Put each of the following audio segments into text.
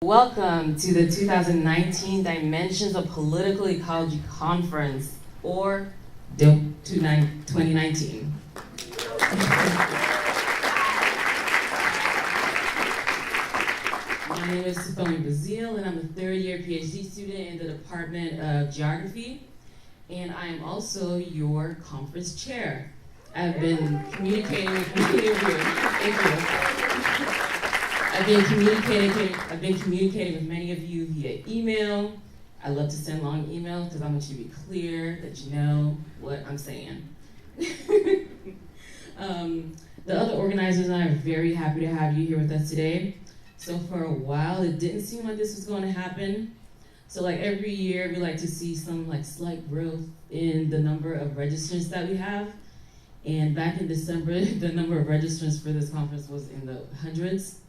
Welcome to the 2019 Dimensions of Political Ecology Conference, or DOPE 2019. My name is Priscilla McCutcheon, and I'm a third-year PhD student in the Department of Geography, and I am also your conference chair. I've been communicating with many of you. Thank you. I've been communicating with many of you via email. I love to send long emails because I want you to be clear that you know what I'm saying. The other organizers and I are very happy to have you here with us today. So for a while, it didn't seem like this was going to happen. So like every year, we like to see some slight growth in the number of registrants that we have. And back in December, the number of registrants for this conference was in the hundreds.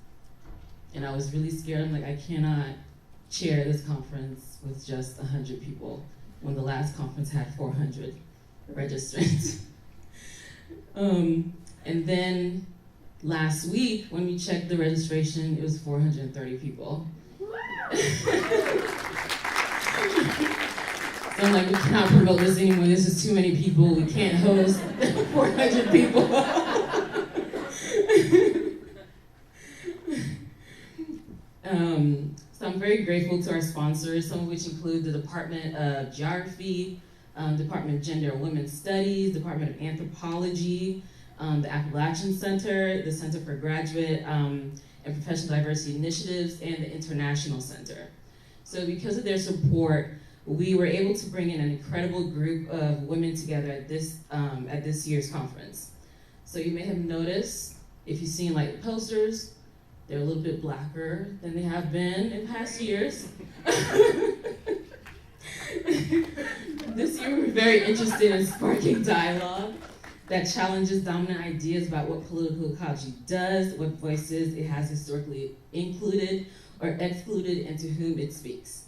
And I was really scared. I'm like, I cannot chair this conference with just 100 people when the last conference had 400 registrants. And then last week, when we checked the registration, it was 430 people. So I'm like, we cannot promote this anymore. This is too many people. We can't host 400 people. So I'm very grateful to our sponsors, some of which include the Department of Geography, Department of Gender and Women's Studies, Department of Anthropology, the Appalachian Center, the Center for Graduate and Professional Diversity Initiatives, and the International Center. So because of their support, we were able to bring in an incredible group of women together at this year's conference. So you may have noticed, if you've seen posters, they're a little bit blacker than they have been in past years. This year we're very interested in sparking dialogue that challenges dominant ideas about what political ecology does, what voices it has historically included or excluded, and to whom it speaks.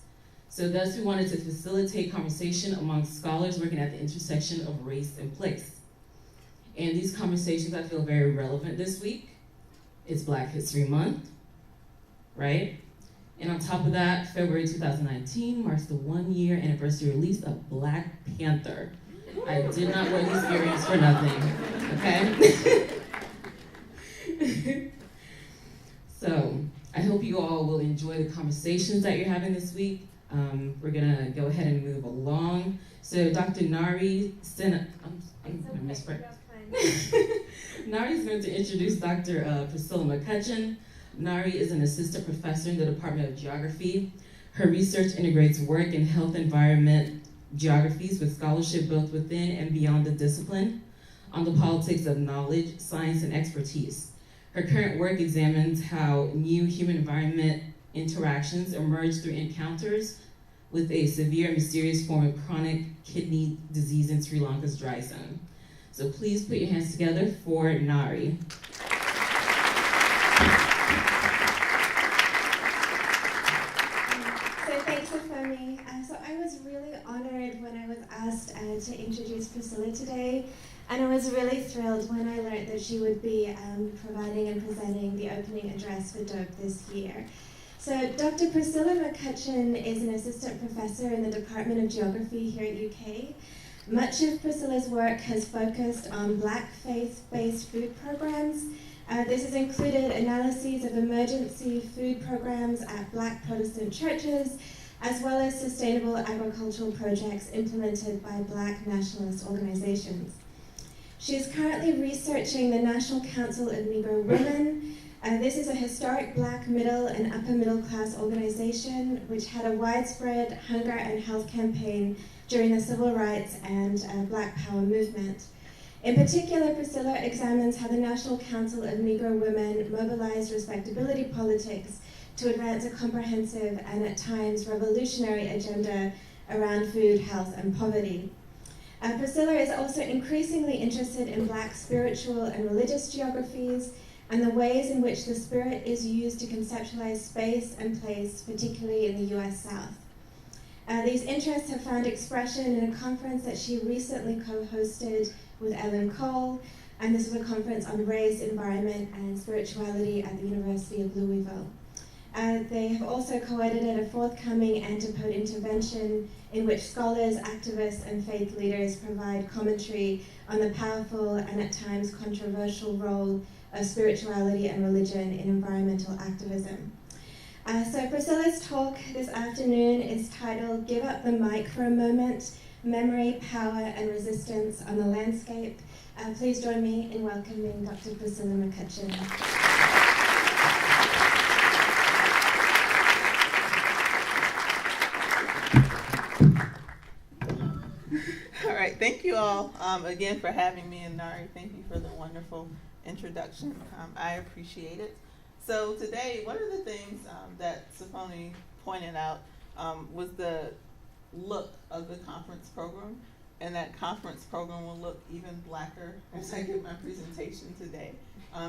So thus we wanted to facilitate conversation among scholars working at the intersection of race and place. And these conversations I feel very relevant this week. It's Black History Month, right? And on top of that, February 2019 marks the 1-year anniversary release of Black Panther. I did not wear these earrings for nothing, okay? So I hope you all will enjoy the conversations that you're having this week. We're gonna go ahead and move along. So Dr. Nari Nari is going to introduce Dr. Priscilla McCutcheon. Nari is an assistant professor in the Department of Geography. Her research integrates work in health environment geographies with scholarship both within and beyond the discipline on the politics of knowledge, science, and expertise. Her current work examines how new human-environment interactions emerge through encounters with a severe and mysterious form of chronic kidney disease in Sri Lanka's dry zone. So please put your hands together for Nari. So thanks for me. So I was really honored when I was asked to introduce Priscilla today, and I was really thrilled when I learned that she would be providing and presenting the opening address for DOPE this year. So Dr. Priscilla McCutcheon is an assistant professor in the Department of Geography here at UK. Much of Priscilla's work has focused on Black faith-based food programs. This has included analyses of emergency food programs at Black Protestant churches, as well as sustainable agricultural projects implemented by Black nationalist organizations. She is currently researching the National Council of Negro Women. This is a historic Black middle and upper middle class organization which had a widespread hunger and health campaign during the civil rights and Black Power movement. In particular, Priscilla examines how the National Council of Negro Women mobilized respectability politics to advance a comprehensive and at times revolutionary agenda around food, health, and poverty. Priscilla is also increasingly interested in Black spiritual and religious geographies and the ways in which the spirit is used to conceptualize space and place, particularly in the US South. These interests have found expression in a conference that she recently co-hosted with Ellen Cole, and this is a conference on race, environment, and spirituality at the University of Louisville. They have also co-edited a forthcoming Antipode intervention in which scholars, activists, and faith leaders provide commentary on the powerful and at times controversial role of spirituality and religion in environmental activism. So Priscilla's talk this afternoon is titled "Give Up the Mic for a Moment, Memory, Power, and Resistance on the Landscape." Please join me in welcoming Dr. Priscilla McCutcheon. All right, thank you all again for having me, and Nari, thank you for the wonderful introduction. I appreciate it. So today, one of the things that Safoni pointed out was the look of the conference program, and that conference program will look even blacker as I give my presentation today,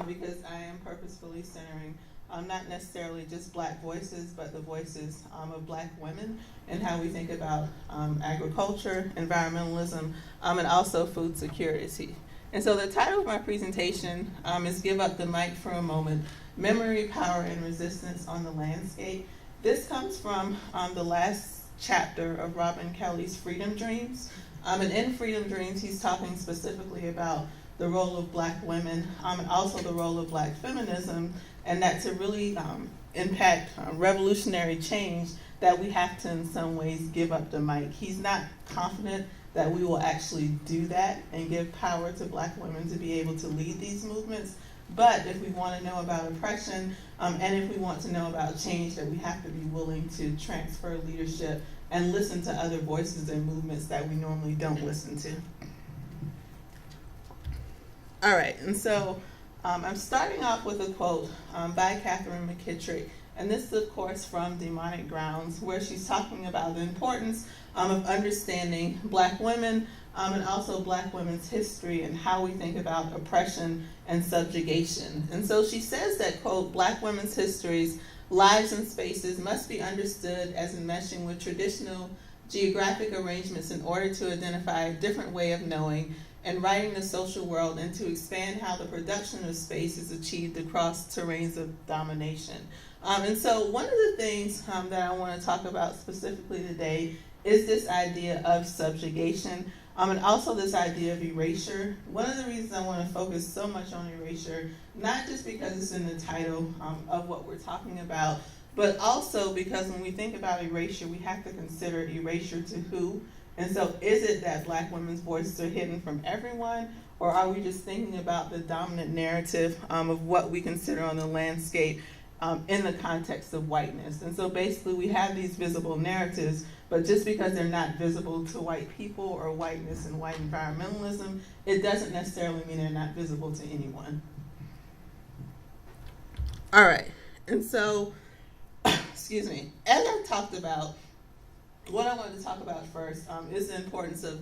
because I am purposefully centering not necessarily just Black voices, but the voices of Black women and how we think about agriculture, environmentalism, and also food security. And so the title of my presentation is "Give Up the Mic for a Moment, Memory, Power, and Resistance on the Landscape." This comes from the last chapter of Robin Kelly's Freedom Dreams. And in Freedom Dreams, he's talking specifically about the role of Black women and also the role of Black feminism, and that to really impact revolutionary change, that we have to in some ways give up the mic. He's not confident that we will actually do that and give power to Black women to be able to lead these movements. But if we want to know about oppression and if we want to know about change, that we have to be willing to transfer leadership and listen to other voices and movements that we normally don't listen to. All right, and so I'm starting off with a quote by Catherine McKittrick, and this is, of course, from Demonic Grounds, where she's talking about the importance of understanding Black women and also Black women's history and how we think about oppression and subjugation. And so she says that, quote, "Black women's histories, lives, and spaces must be understood as enmeshing with traditional geographic arrangements in order to identify a different way of knowing and writing the social world, and to expand how the production of space is achieved across terrains of domination." And so one of the things that I want to talk about specifically today is this idea of subjugation, and also this idea of erasure. One of the reasons I want to focus so much on erasure, not just because it's in the title of what we're talking about, but also because when we think about erasure, we have to consider erasure to who. And so is it that Black women's voices are hidden from everyone, or are we just thinking about the dominant narrative of what we consider on the landscape in the context of whiteness? And so basically we have these visible narratives, but just because they're not visible to white people or whiteness and white environmentalism, it doesn't necessarily mean they're not visible to anyone. All right, and so, excuse me, as I talked about, what I wanted to talk about first is the importance of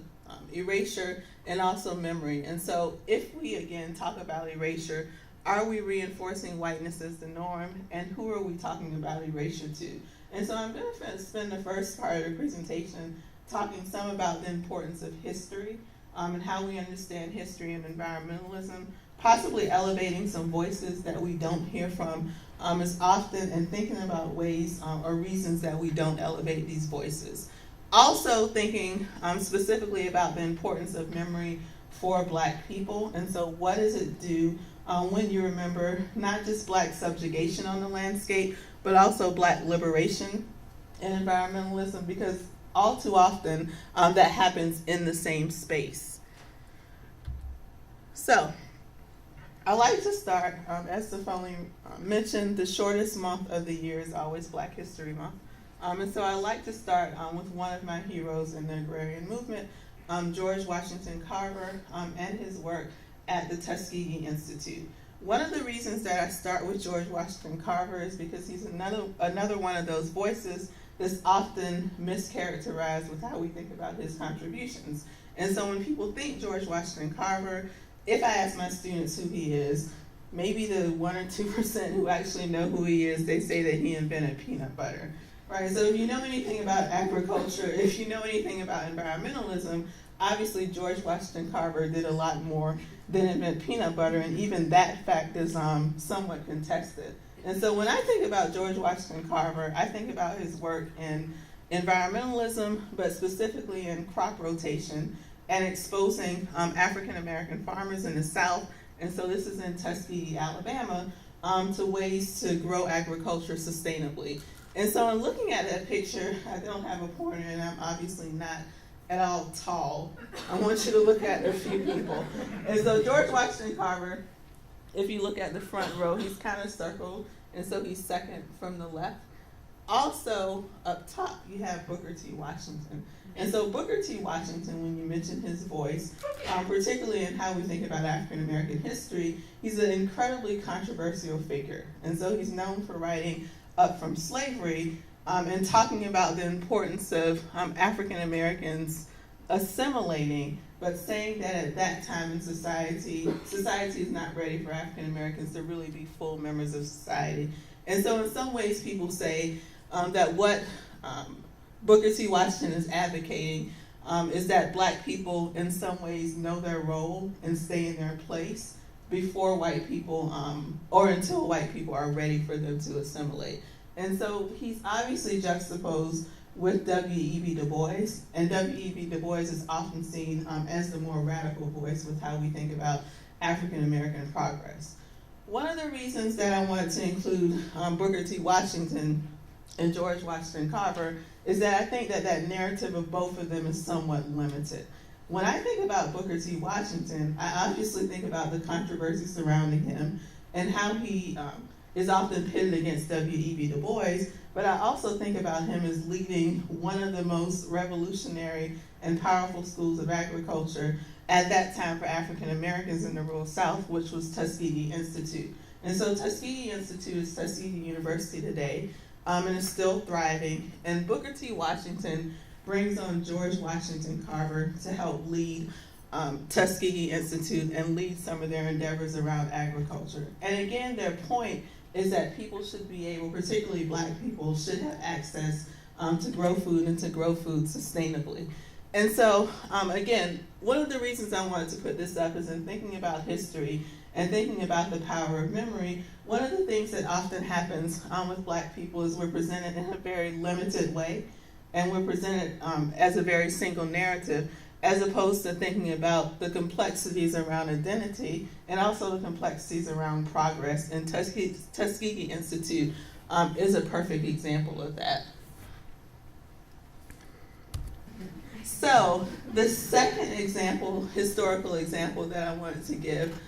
erasure and also memory. And so if we, again, talk about erasure, are we reinforcing whiteness as the norm? And who are we talking about erasure to? And so I'm going to spend the first part of the presentation talking some about the importance of history and how we understand history and environmentalism, possibly elevating some voices that we don't hear from as often, and thinking about ways or reasons that we don't elevate these voices. Also thinking specifically about the importance of memory for Black people, and so what does it do when you remember not just Black subjugation on the landscape, but also Black liberation and environmentalism, because all too often that happens in the same space. So I like to start, as Safoni mentioned, the shortest month of the year is always Black History Month. And so I like to start with one of my heroes in the agrarian movement, George Washington Carver, and his work at the Tuskegee Institute. One of the reasons that I start with George Washington Carver is because he's another one of those voices that's often mischaracterized with how we think about his contributions. And so when people think George Washington Carver, if I ask my students who he is, maybe the 1 or 2% who actually know who he is, they say that he invented peanut butter, right? So if you know anything about agriculture, if you know anything about environmentalism, obviously George Washington Carver did a lot more than invent peanut butter, and even that fact is somewhat contested. And so when I think about George Washington Carver, I think about his work in environmentalism, but specifically in crop rotation and exposing African American farmers in the South, and so this is in Tuskegee, Alabama, to ways to grow agriculture sustainably. And so in looking at that picture, I don't have a pointer and I'm obviously not at all tall. I want you to look at a few people. And so George Washington Carver, if you look at the front row, he's kind of circled, and so he's second from the left. Also, up top, you have Booker T. Washington. And so Booker T. Washington, when you mention his voice, particularly in how we think about African American history, he's an incredibly controversial figure. And so he's known for writing Up From Slavery and talking about the importance of African Americans assimilating, but saying that at that time in society is not ready for African Americans to really be full members of society. And so in some ways people say that what Booker T. Washington is advocating is that black people in some ways know their role and stay in their place before white people, or until white people are ready for them to assimilate. And so he's obviously juxtaposed with W.E.B. Du Bois, and W.E.B. Du Bois is often seen as the more radical voice with how we think about African American progress. One of the reasons that I wanted to include Booker T. Washington and George Washington Carver is that I think that that narrative of both of them is somewhat limited. When I think about Booker T. Washington, I obviously think about the controversy surrounding him and how he is often pitted against W.E.B. Du Bois, but I also think about him as leading one of the most revolutionary and powerful schools of agriculture at that time for African Americans in the rural South, which was Tuskegee Institute. And so Tuskegee Institute is Tuskegee University today, and is still thriving. And Booker T. Washington brings on George Washington Carver to help lead Tuskegee Institute and lead some of their endeavors around agriculture. And again, their point is that people should be able, particularly black people, should have access to grow food and to grow food sustainably. And so, again, one of the reasons I wanted to put this up is in thinking about history and thinking about the power of memory, one of the things that often happens with black people is we're presented in a very limited way, and we're presented as a very single narrative, as opposed to thinking about the complexities around identity and also the complexities around progress. And Tuskegee Institute is a perfect example of that. So the second example, historical example that I wanted to give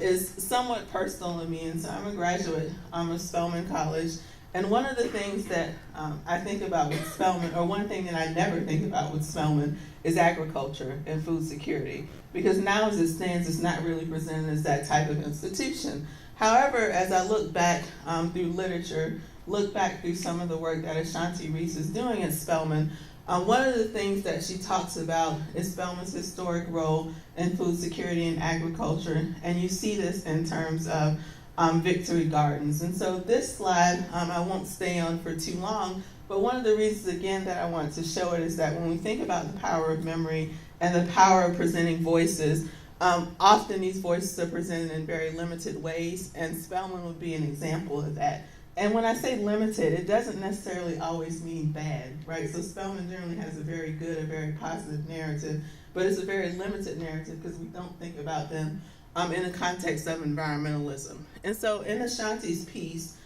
is somewhat personal to me. And so I'm a graduate of Spelman College. And one of the things that I think about with Spelman, or one thing that I never think about with Spelman, is agriculture and food security. Because now as it stands, it's not really presented as that type of institution. However, as I look back through literature, look back through some of the work that Ashanti Reese is doing at Spelman, one of the things that she talks about is Spelman's historic role in food security and agriculture. And you see this in terms of Victory Gardens. And so this slide, I won't stay on for too long, but one of the reasons, again, that I wanted to show it is that when we think about the power of memory and the power of presenting voices, often these voices are presented in very limited ways, and Spelman would be an example of that. And when I say limited, it doesn't necessarily always mean bad, right? So Spelman generally has a very good, a very positive narrative, but it's a very limited narrative because we don't think about them in the context of environmentalism. And so in Ashanti's piece,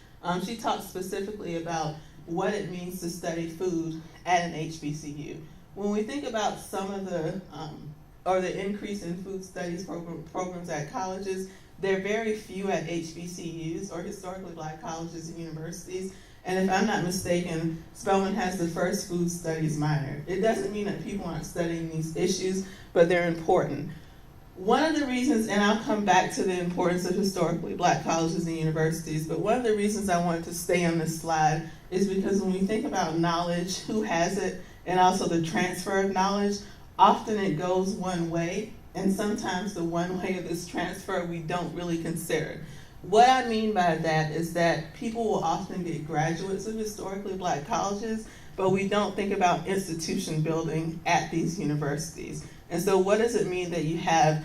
she talks specifically about what it means to study food at an HBCU. When we think about some of the, or the increase in food studies programs at colleges, there are very few at HBCUs, or historically black colleges and universities. And if I'm not mistaken, Spelman has the first food studies minor. It doesn't mean that people aren't studying these issues, but they're important. One of the reasons, and I'll come back to the importance of historically black colleges and universities, but one of the reasons I wanted to stay on this slide is because when we think about knowledge, who has it, and also the transfer of knowledge, often it goes one way, and sometimes the one way of this transfer we don't really consider. What I mean by that is that people will often get graduates of historically black colleges, but we don't think about institution building at these universities. And so what does it mean that you have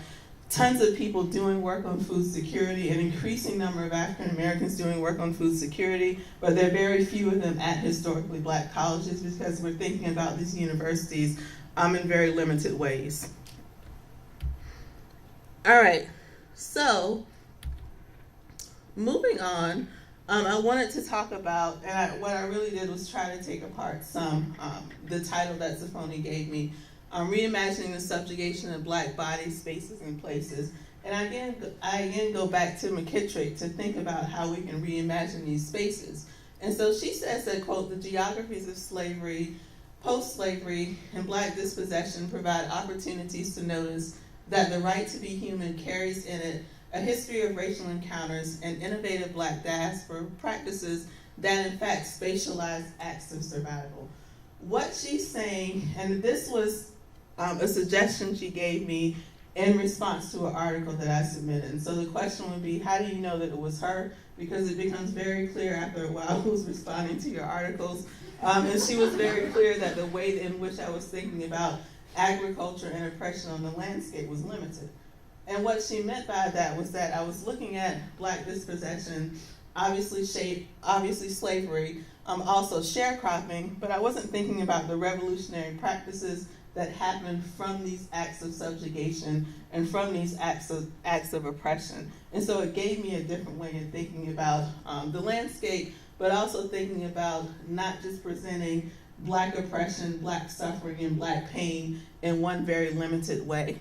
tons of people doing work on food security, an increasing number of African Americans doing work on food security, but there are very few of them at historically black colleges because we're thinking about these universities in very limited ways. All right, so moving on, I wanted to talk about, and what I really did was try to take apart the title that Zafoni gave me, Reimagining the Subjugation of Black Bodies, Spaces, and Places. And I again go back to McKittrick to think about how we can reimagine these spaces. And so she says that, quote, the geographies of slavery, post-slavery, and black dispossession provide opportunities to notice that the right to be human carries in it a history of racial encounters and innovative black diaspora practices that in fact spatialize acts of survival. What she's saying, and this was a suggestion she gave me in response to an article that I submitted. And so the question would be, how do you know that it was her? Because it becomes very clear after a while who's responding to your articles. And she was very clear that the way in which I was thinking about agriculture and oppression on the landscape was limited. And what she meant by that was that I was looking at black dispossession, obviously slavery, also sharecropping, but I wasn't thinking about the revolutionary practices that happened from these acts of subjugation and from these acts of oppression. And so it gave me a different way of thinking about the landscape, but also thinking about not just presenting black oppression, black suffering, and black pain in one very limited way.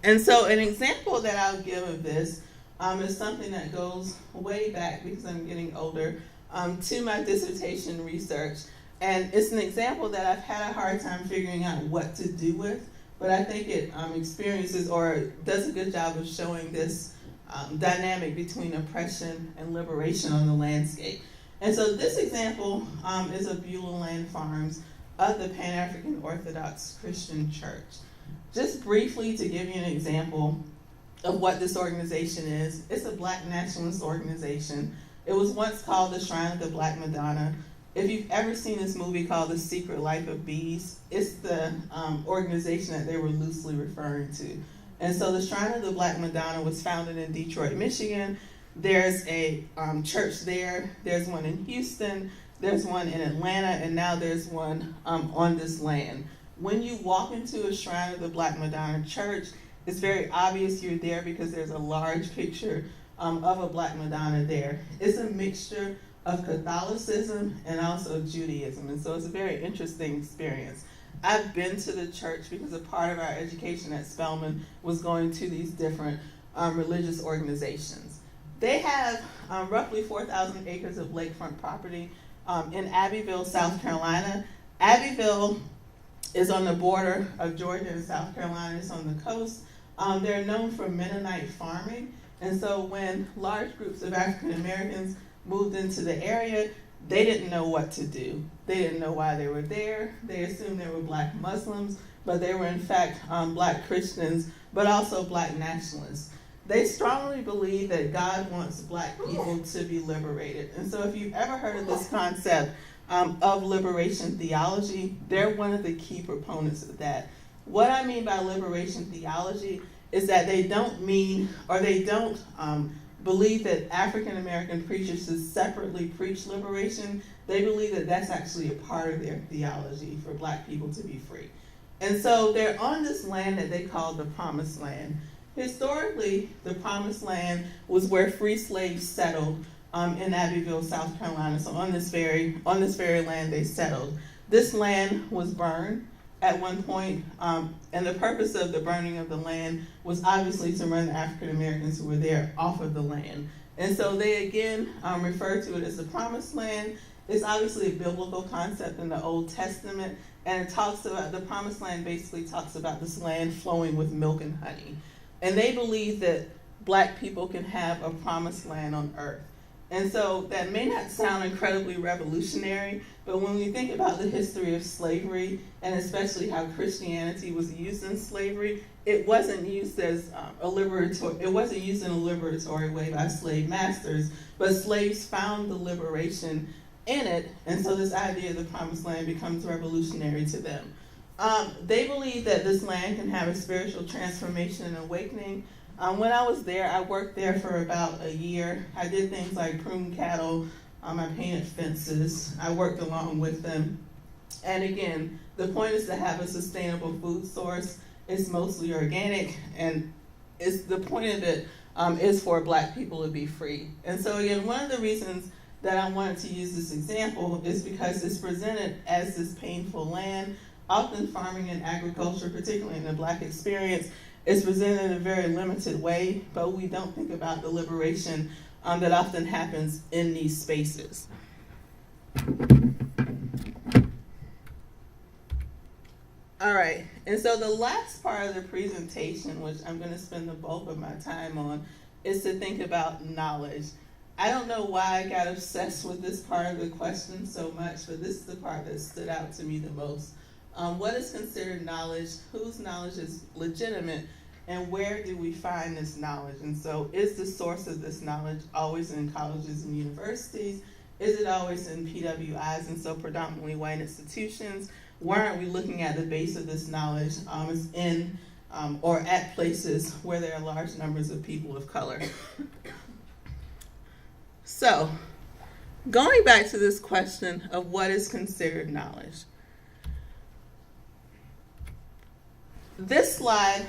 And so an example that I'll give of this is something that goes way back, because I'm getting older, to my dissertation research. And it's an example that I've had a hard time figuring out what to do with, but I think it experiences or does a good job of showing this dynamic between oppression and liberation on the landscape. And so this example is of Beulah Land Farms of the Pan-African Orthodox Christian Church. Just briefly to give you an example of what this organization is, it's a black nationalist organization. It was once called the Shrine of the Black Madonna. If you've ever seen this movie called The Secret Life of Bees, it's the organization that they were loosely referring to. And so the Shrine of the Black Madonna was founded in Detroit, Michigan. There's a church there. There's one in Houston. There's one in Atlanta, and now there's one on this land. When you walk into a Shrine of the Black Madonna church, it's very obvious you're there because there's a large picture of a Black Madonna there. It's a mixture of Catholicism and also Judaism, and so it's a very interesting experience. I've been to the church because a part of our education at Spelman was going to these different religious organizations. They have roughly 4,000 acres of lakefront property in Abbeville, South Carolina. Abbeville is on the border of Georgia and South Carolina. It's on the coast. They're known for Mennonite farming, and so when large groups of African Americans moved into the area, they didn't know what to do. They didn't know why they were there. They assumed they were black Muslims, but they were in fact black Christians, but also black nationalists. They strongly believe that God wants black people to be liberated. And so if you've ever heard of this concept of liberation theology, they're one of the key proponents of that. What I mean by liberation theology is that they don't mean, or they don't believe that African American preachers should separately preach liberation. They believe that that's actually a part of their theology for black people to be free. And so they're on this land that they call the Promised Land. Historically, the Promised Land was where free slaves settled in Abbeville, South Carolina. So on this very land they settled. This land was burned at one point, and the purpose of the burning of the land was obviously to run the African Americans who were there off of the land. And so they again refer to it as the Promised Land. It's obviously a biblical concept in the Old Testament, and it talks about, the Promised Land basically talks about this land flowing with milk and honey. And they believe that black people can have a promised land on earth. And so that may not sound incredibly revolutionary, but when we think about the history of slavery, and especially how Christianity was used in slavery, it wasn't used as it wasn't used in a liberatory way by slave masters, but slaves found the liberation in it, and so this idea of the Promised Land becomes revolutionary to them. They believe that this land can have a spiritual transformation and awakening. When I was there, I worked there for about a year. I did things like prune cattle, I painted fences, I worked along with them. And again, the point is to have a sustainable food source. It's mostly organic, and the point of it is for Black people to be free. And so again, one of the reasons that I wanted to use this example is because it's presented as this painful land. Often farming and agriculture, particularly in the Black experience, is presented in a very limited way, but we don't think about the liberation that often happens in these spaces. All right, and so the last part of the presentation, which I'm going to spend the bulk of my time on, is to think about knowledge. I don't know why I got obsessed with this part of the question so much, but this is the part that stood out to me the most. What is considered knowledge? Whose knowledge is legitimate? And where do we find this knowledge? And so is the source of this knowledge always in colleges and universities? Is it always in PWIs, and so predominantly white institutions? Why aren't we looking at the base of this knowledge in or at places where there are large numbers of people of color? So, going back to this question of what is considered knowledge. This slide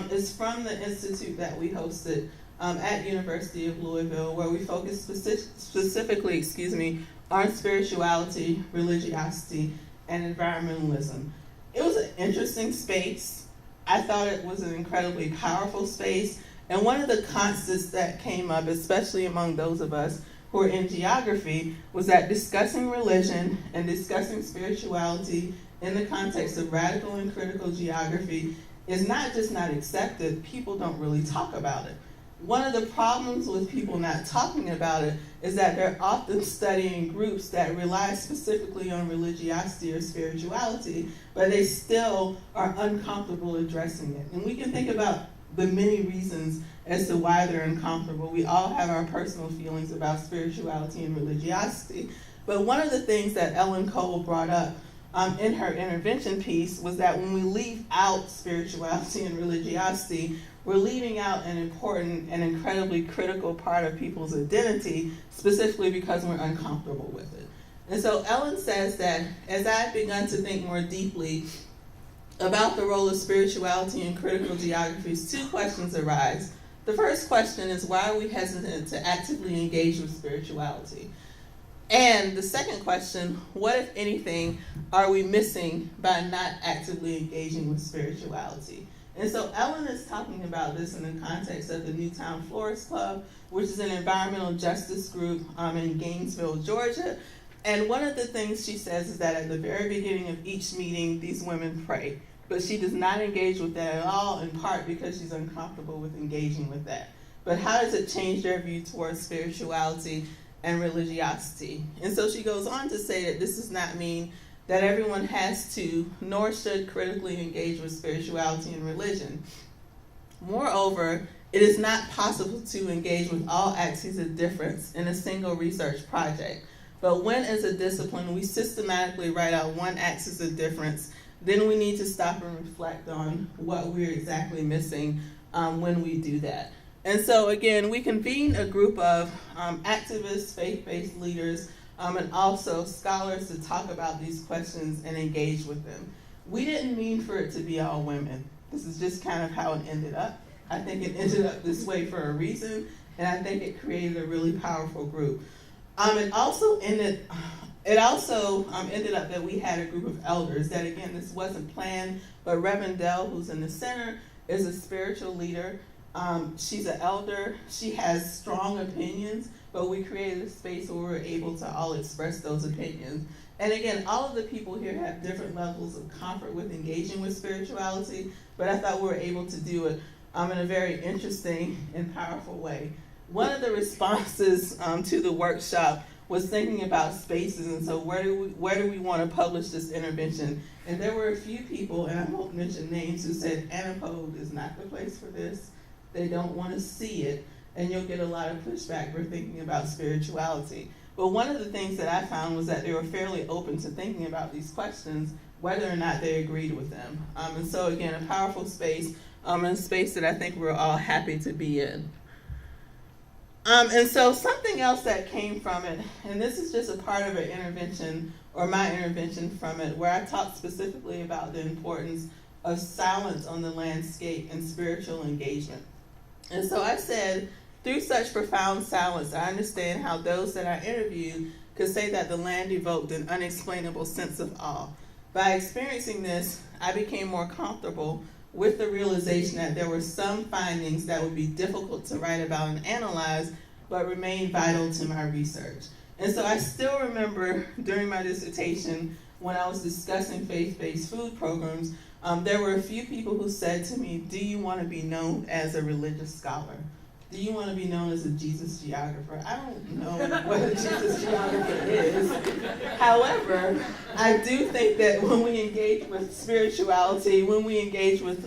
is from the institute that we hosted at University of Louisville, where we focused specifically, on spirituality, religiosity, and environmentalism. It was an interesting space. I thought it was an incredibly powerful space. And one of the constants that came up, especially among those of us who are in geography, was that discussing religion and discussing spirituality in the context of radical and critical geography is not just not accepted, people don't really talk about it. One of the problems with people not talking about it is that they're often studying groups that rely specifically on religiosity or spirituality, but they still are uncomfortable addressing it. And we can think about the many reasons as to why they're uncomfortable. We all have our personal feelings about spirituality and religiosity, but one of the things that Ellen Cole brought up in her intervention piece was that when we leave out spirituality and religiosity, we're leaving out an important and incredibly critical part of people's identity, specifically because we're uncomfortable with it. And so Ellen says that as I've begun to think more deeply about the role of spirituality in critical geographies, two questions arise. The first question is, why are we hesitant to actively engage with spirituality? And the second question, what, if anything, are we missing by not actively engaging with spirituality? And so Ellen is talking about this in the context of the Newtown Florist Club, which is an environmental justice group in Gainesville, Georgia. And one of the things she says is that at the very beginning of each meeting, these women pray. But she does not engage with that at all, in part because she's uncomfortable with engaging with that. But how does it change their view towards spirituality and religiosity? And so she goes on to say that this does not mean that everyone has to, nor should, critically engage with spirituality and religion. Moreover, it is not possible to engage with all axes of difference in a single research project. But when, as a discipline, we systematically write out one axis of difference, then we need to stop and reflect on what we're exactly missing when we do that. And so, again, we convened a group of activists, faith-based leaders, and also scholars to talk about these questions and engage with them. We didn't mean for it to be all women. This is just kind of how it ended up. I think it ended up this way for a reason, and I think it created a really powerful group. It also ended up that we had a group of elders that, again, this wasn't planned, but Reverend Dell, who's in the center, is a spiritual leader. She's an elder. She has strong opinions, but we created a space where we were able to all express those opinions. And again, all of the people here have different levels of comfort with engaging with spirituality, but I thought we were able to do it in a very interesting and powerful way. One of the responses to the workshop was thinking about spaces, and so where do we want to publish this intervention? And there were a few people, and I won't mention names, who said Anapode is not the place for this. They don't want to see it, and you'll get a lot of pushback for thinking about spirituality. But one of the things that I found was that they were fairly open to thinking about these questions, whether or not they agreed with them. And so again, a powerful space, and a space that I think we're all happy to be in. And so something else that came from it, and this is just a part of an intervention, or my intervention from it, where I talked specifically about the importance of silence on the landscape and spiritual engagement. And so I said, through such profound silence, I understand how those that I interviewed could say that the land evoked an unexplainable sense of awe. By experiencing this, I became more comfortable with the realization that there were some findings that would be difficult to write about and analyze, but remain vital to my research. And so I still remember during my dissertation, when I was discussing faith-based food programs, there were a few people who said to me, do you want to be known as a religious scholar? Do you want to be known as a Jesus geographer? I don't know what a Jesus geographer is. However, I do think that when we engage with spirituality, when we engage with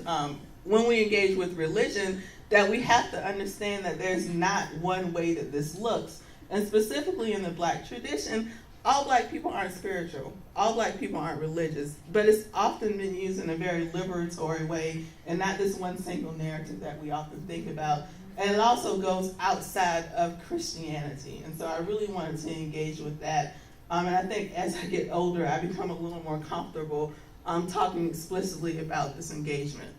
religion, that we have to understand that there's not one way that this looks. And specifically in the Black tradition, all Black people aren't spiritual. All Black people aren't religious. But it's often been used in a very liberatory way, and not this one single narrative that we often think about. And it also goes outside of Christianity. And so I really wanted to engage with that. And I think as I get older, I become a little more comfortable talking explicitly about this engagement.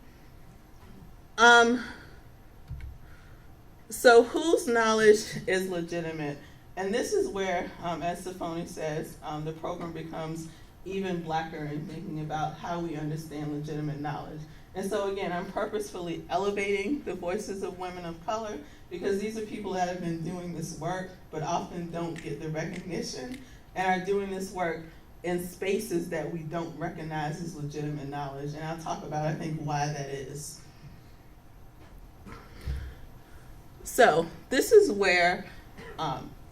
So whose knowledge is legitimate? And this is where, as Safoni says, the program becomes even blacker in thinking about how we understand legitimate knowledge. And so again, I'm purposefully elevating the voices of women of color, because these are people that have been doing this work, but often don't get the recognition, and are doing this work in spaces that we don't recognize as legitimate knowledge. And I'll talk about, I think, why that is. So this is where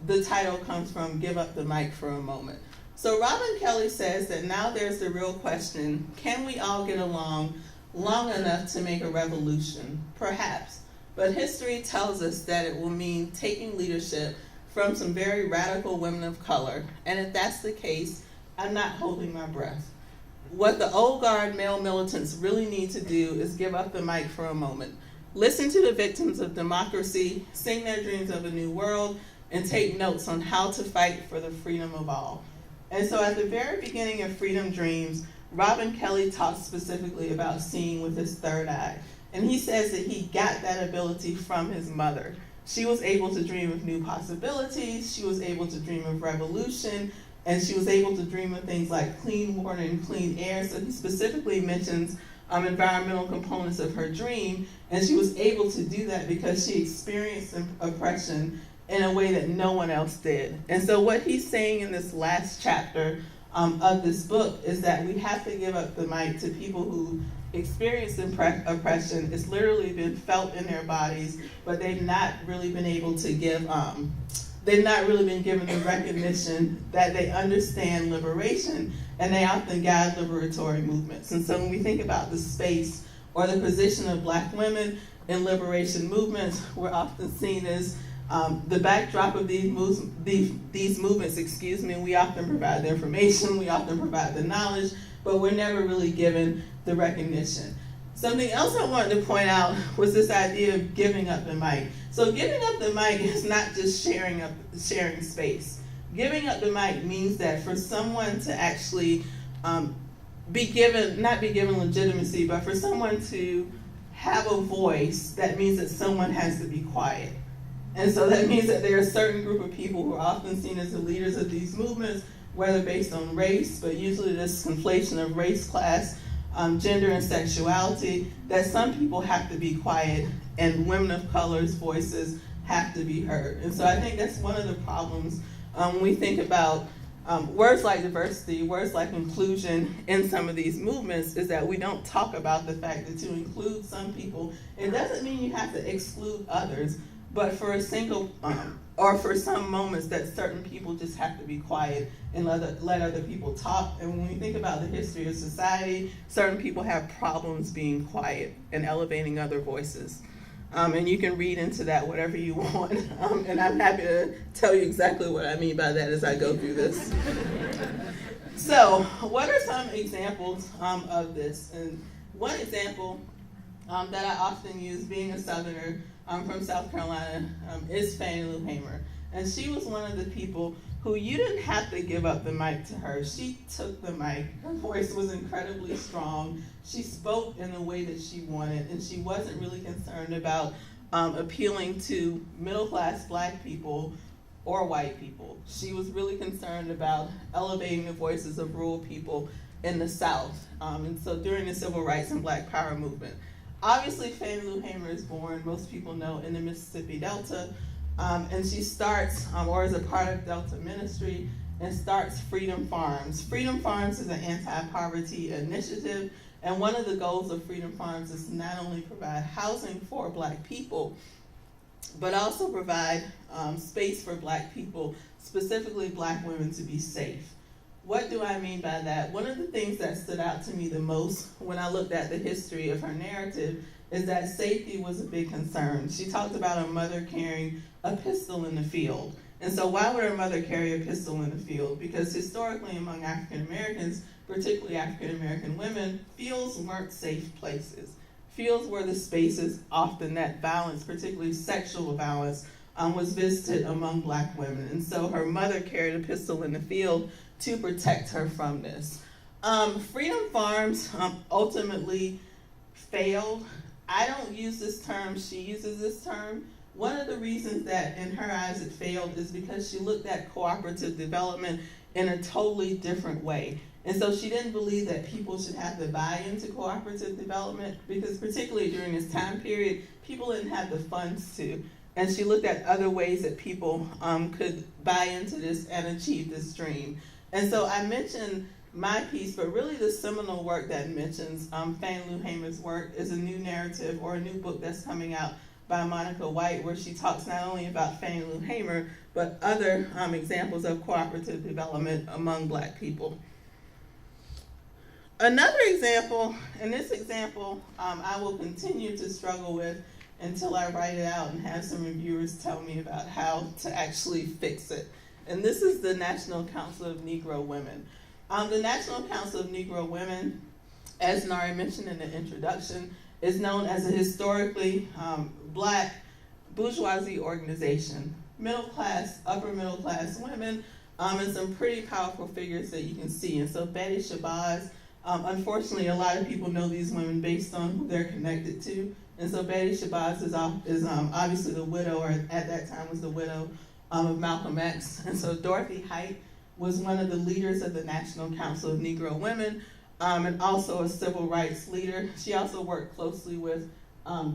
the title comes from, Give Up the Mic for a Moment. So Robin Kelley says that now there's the real question, can we all get along long enough to make a revolution? Perhaps. But history tells us that it will mean taking leadership from some very radical women of color. And if that's the case, I'm not holding my breath. What the old guard male militants really need to do is give up the mic for a moment. Listen to the victims of democracy, sing their dreams of a new world, and take notes on how to fight for the freedom of all. And so at the very beginning of Freedom Dreams, Robin Kelley talks specifically about seeing with his third eye. And he says that he got that ability from his mother. She was able to dream of new possibilities, she was able to dream of revolution, and she was able to dream of things like clean water and clean air. So he specifically mentions environmental components of her dream, and she was able to do that because she experienced oppression in a way that no one else did. And so what he's saying in this last chapter of this book is that we have to give up the mic to people who experienced oppression. It's literally been felt in their bodies, but they've not really been able to give, they've not really been given the recognition that they understand liberation, and they often guide liberatory movements. And so when we think about the space or the position of Black women in liberation movements, we're often seen as the backdrop of these movements, we often provide the information, we often provide the knowledge, but we're never really given the recognition. Something else I wanted to point out was this idea of giving up the mic. So giving up the mic is not just sharing space. Giving up the mic means that for someone to actually not be given legitimacy, but for someone to have a voice, that means that someone has to be quiet. And so that means that there are a certain group of people who are often seen as the leaders of these movements, whether based on race, but usually this conflation of race, class, gender, and sexuality, that some people have to be quiet and women of color's voices have to be heard. And so I think that's one of the problems when we think about words like diversity, words like inclusion in some of these movements, is that we don't talk about the fact that to include some people, it doesn't mean you have to exclude others, but for a single, or for some moments that certain people just have to be quiet and let other people talk. And when we think about the history of society, certain people have problems being quiet and elevating other voices. And you can read into that whatever you want. And I'm happy to tell you exactly what I mean by that as I go through this. So, what are some examples of this? And one example that I often use, being a Southerner from South Carolina, is Fannie Lou Hamer. And she was one of the people who you didn't have to give up the mic to her. She took the mic. Her voice was incredibly strong. She spoke in the way that she wanted, and she wasn't really concerned about appealing to middle-class Black people or white people. She was really concerned about elevating the voices of rural people in the South. And so during the Civil Rights and Black Power movement. Obviously, Fannie Lou Hamer is born, most people know, in the Mississippi Delta. And she starts, or is a part of Delta Ministry, and starts Freedom Farms. Freedom Farms is an anti-poverty initiative, and one of the goals of Freedom Farms is to not only provide housing for Black people, but also provide space for Black people, specifically Black women, to be safe. What do I mean by that? One of the things that stood out to me the most when I looked at the history of her narrative is that safety was a big concern. She talked about her mother carrying a pistol in the field. And so why would her mother carry a pistol in the field? Because historically among African Americans, particularly African American women, fields weren't safe places. Fields were the spaces often that violence, particularly sexual violence, was visited among Black women. And so her mother carried a pistol in the field to protect her from this. Freedom Farms ultimately failed. I don't use this term, she uses this term. One of the reasons that in her eyes it failed is because she looked at cooperative development in a totally different way. And so she didn't believe that people should have to buy into cooperative development, because particularly during this time period, people didn't have the funds to. And she looked at other ways that people could buy into this and achieve this dream. And so I mentioned my piece, but really the seminal work that mentions Fannie Lou Hamer's work is a new narrative, or a new book that's coming out by Monica White, where she talks not only about Fannie Lou Hamer, but other examples of cooperative development among Black people. Another example, and this example I will continue to struggle with until I write it out and have some reviewers tell me about how to actually fix it. And this is the National Council of Negro Women. The National Council of Negro Women, as Nari mentioned in the introduction, is known as a historically Black bourgeoisie organization. Middle class, upper middle class women, and some pretty powerful figures that you can see. And so Betty Shabazz, unfortunately a lot of people know these women based on who they're connected to. And so Betty Shabazz is obviously the widow, or at that time was the widow of Malcolm X. And so Dorothy Height was one of the leaders of the National Council of Negro Women, and also a civil rights leader. She also worked closely with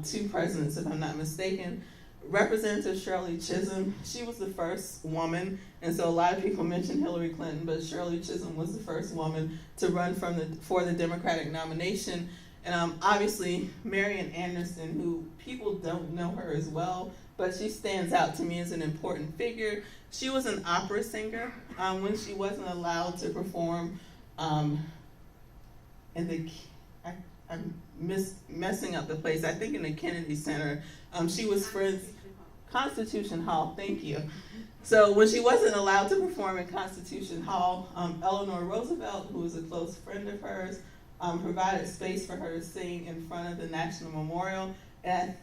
two presidents, if I'm not mistaken. Representative Shirley Chisholm, she was the first woman, and so a lot of people mention Hillary Clinton, but Shirley Chisholm was the first woman to run for the Democratic nomination. And obviously Marian Anderson, who people don't know her as well, but she stands out to me as an important figure. She was an opera singer when she wasn't allowed to perform in the, I'm messing up the place, I think in the Kennedy Center. She was friends, Constitution Hall, thank you. So when she wasn't allowed to perform in Constitution Hall, Eleanor Roosevelt, who was a close friend of hers, provided space for her to sing in front of the National Memorial. And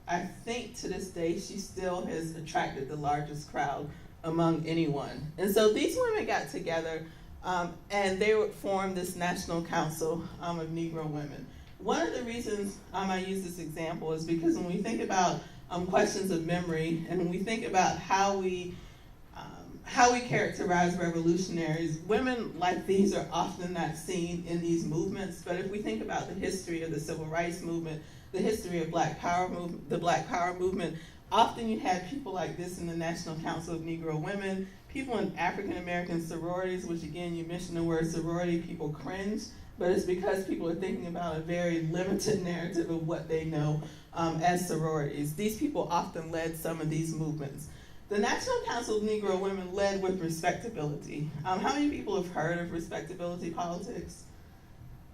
I think to this day, she still has attracted the largest crowd among anyone. And so these women got together and they would form this National Council of Negro Women. One of the reasons I use this example is because when we think about questions of memory, and when we think about how we characterize revolutionaries, women like these are often not seen in these movements. But if we think about the history of the Civil Rights Movement, the history of the Black Power movement, often you had people like this in the National Council of Negro Women, people in African American sororities, which again, you mentioned the word sorority, people cringe, but it's because people are thinking about a very limited narrative of what they know as sororities. These people often led some of these movements. The National Council of Negro Women led with respectability. How many people have heard of respectability politics?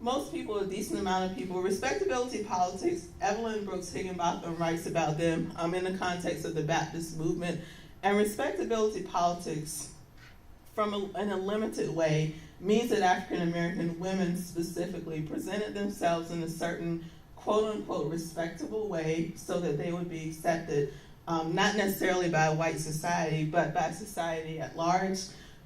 most people, a decent amount of people. Respectability politics, Evelyn Brooks Higginbotham writes about them in the context of the Baptist movement. And respectability politics, in a limited way, means that African American women specifically presented themselves in a certain quote-unquote respectable way so that they would be accepted, not necessarily by white society, but by society at large.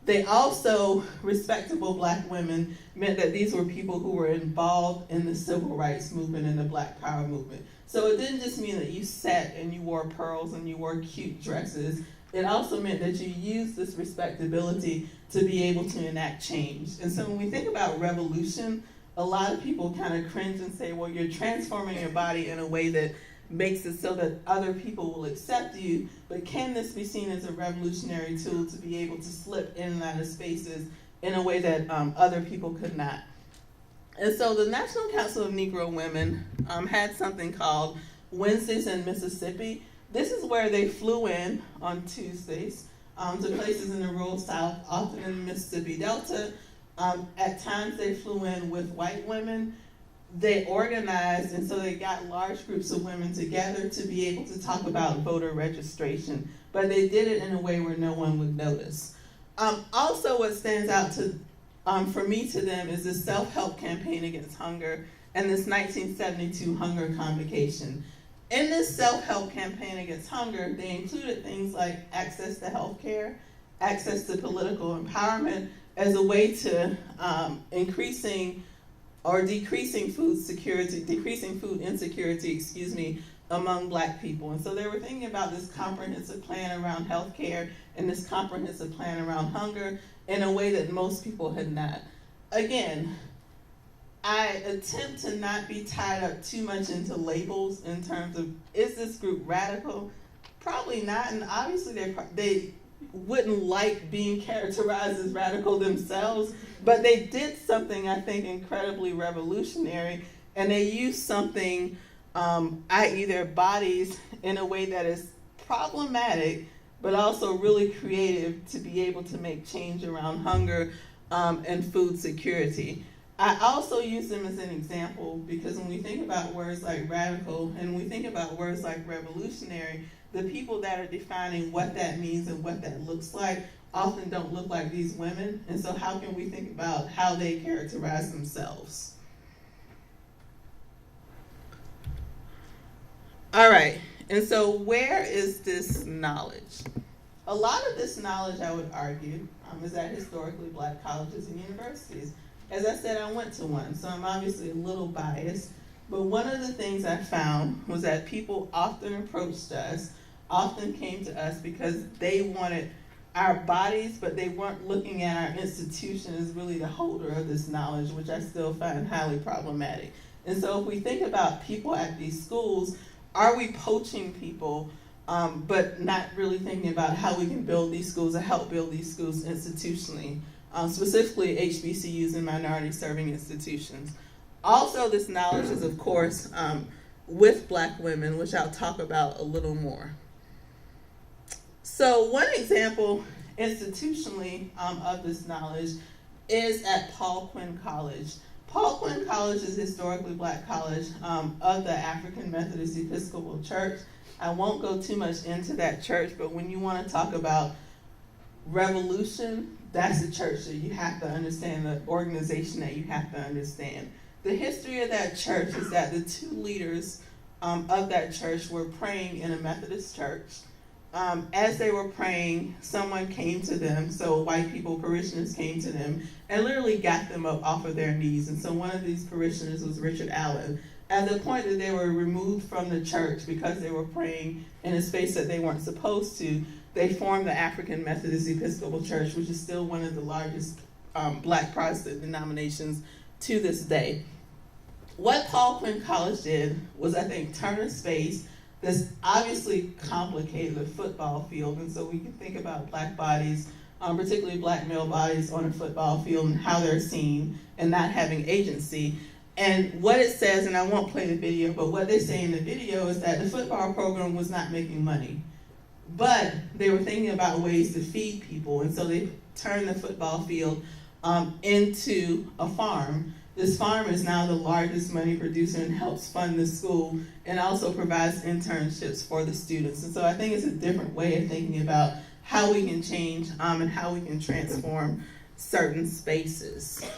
They also, respectable black women, meant that these were people who were involved in the civil rights movement and the Black Power movement. So it didn't just mean that you sat and you wore pearls and you wore cute dresses. It also meant that you used this respectability to be able to enact change. And so when we think about revolution, a lot of people kind of cringe and say, well, you're transforming your body in a way that makes it so that other people will accept you, but can this be seen as a revolutionary tool to be able to slip in and out of spaces in a way that other people could not? And so the National Council of Negro Women had something called Wednesdays in Mississippi. This is where they flew in on Tuesdays to places in the rural South, often in the Mississippi Delta. At times they flew in with white women. They organized, and so they got large groups of women together to be able to talk about voter registration. But they did it in a way where no one would notice. Also, what stands out for me to them is the self-help campaign against hunger and this 1972 hunger convocation. In this self-help campaign against hunger, they included things like access to health care, access to political empowerment as a way to decreasing food insecurity, among black people. And so they were thinking about this comprehensive plan around health care and this comprehensive plan around hunger in a way that most people had not. Again, I attempt to not be tied up too much into labels in terms of, is this group radical? Probably not, and obviously they wouldn't like being characterized as radical themselves, but they did something, I think, incredibly revolutionary, and they used something, i.e. their bodies, in a way that is problematic, but also really creative to be able to make change around hunger and food security. I also use them as an example because when we think about words like radical and we think about words like revolutionary, the people that are defining what that means and what that looks like often don't look like these women. And so how can we think about how they characterize themselves? All right, and so where is this knowledge? A lot of this knowledge, I would argue, is at historically black colleges and universities. As I said, I went to one, so I'm obviously a little biased, but one of the things I found was that people often approached us, often came to us because they wanted our bodies, but they weren't looking at our institution as really the holder of this knowledge, which I still find highly problematic. And so if we think about people at these schools, are we poaching people, but not really thinking about how we can build these schools or help build these schools institutionally? Specifically HBCUs and minority-serving institutions. Also, this knowledge is, of course, with black women, which I'll talk about a little more. So one example institutionally of this knowledge is at Paul Quinn College. Paul Quinn College is a historically black college of the African Methodist Episcopal Church. I won't go too much into that church, but when you want to talk about revolution, that's the church that you have to understand, the organization that you have to understand. The history of that church is that the two leaders of that church were praying in a Methodist church. As they were praying, someone came to them, so white people, parishioners came to them, and literally got them up off of their knees. And so one of these parishioners was Richard Allen. At the point that they were removed from the church because they were praying in a space that they weren't supposed to, they formed the African Methodist Episcopal Church, which is still one of the largest black Protestant denominations to this day. What Paul Quinn College did was, I think, turn a space that's obviously complicated, a football field, and so we can think about black bodies, particularly black male bodies on a football field and how they're seen and not having agency. And what it says, and I won't play the video, but what they say in the video is that the football program was not making money. But they were thinking about ways to feed people, and so they turned the football field into a farm. this farm is now the largest money producer and helps fund the school and also provides internships for the students. And so I think it's a different way of thinking about how we can change and how we can transform certain spaces.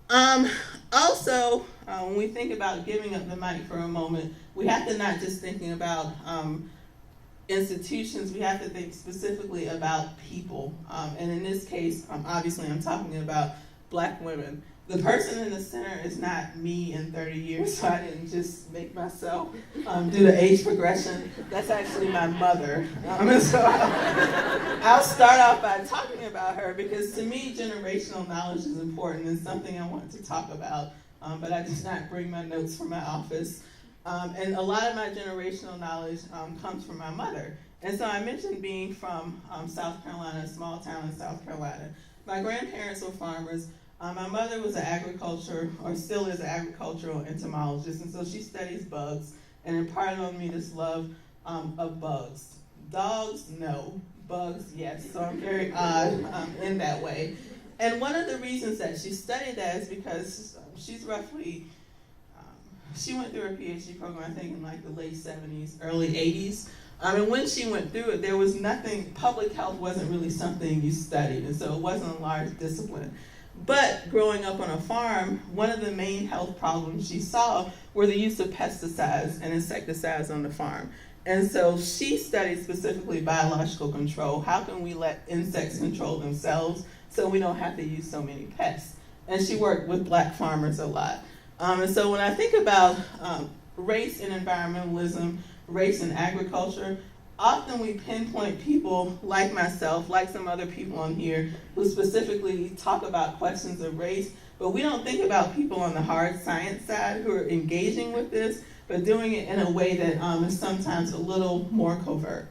Also, when we think about giving up the mic for a moment, we have to not just thinking about institutions, we have to think specifically about people. And in this case, obviously I'm talking about Black women. The person in the center is not me in 30 years, so I didn't just make myself do the age progression. That's actually my mother. And so I'll start off by talking about her because to me, generational knowledge is important and something I want to talk about, but I did not bring my notes from my office. And a lot of my generational knowledge comes from my mother. And so I mentioned being from South Carolina, a small town in South Carolina. My grandparents were farmers. My mother was still is an agricultural entomologist, and so she studies bugs and imparted on me this love of bugs. Dogs, no. Bugs, yes. So I'm very odd in that way. And one of the reasons that she studied that is because she went through her PhD program, I think, in like the late 70s, early 80s. And when she went through it, there was nothing, public health wasn't really something you studied, and so it wasn't a large discipline. But growing up on a farm, one of the main health problems she saw were the use of pesticides and insecticides on the farm. And so she studied specifically biological control. How can we let insects control themselves so we don't have to use so many pests? And she worked with Black farmers a lot. And so when I think about race and environmentalism, race and agriculture, often we pinpoint people like myself, like some other people on here, who specifically talk about questions of race, but we don't think about people on the hard science side who are engaging with this, but doing it in a way that is sometimes a little more covert.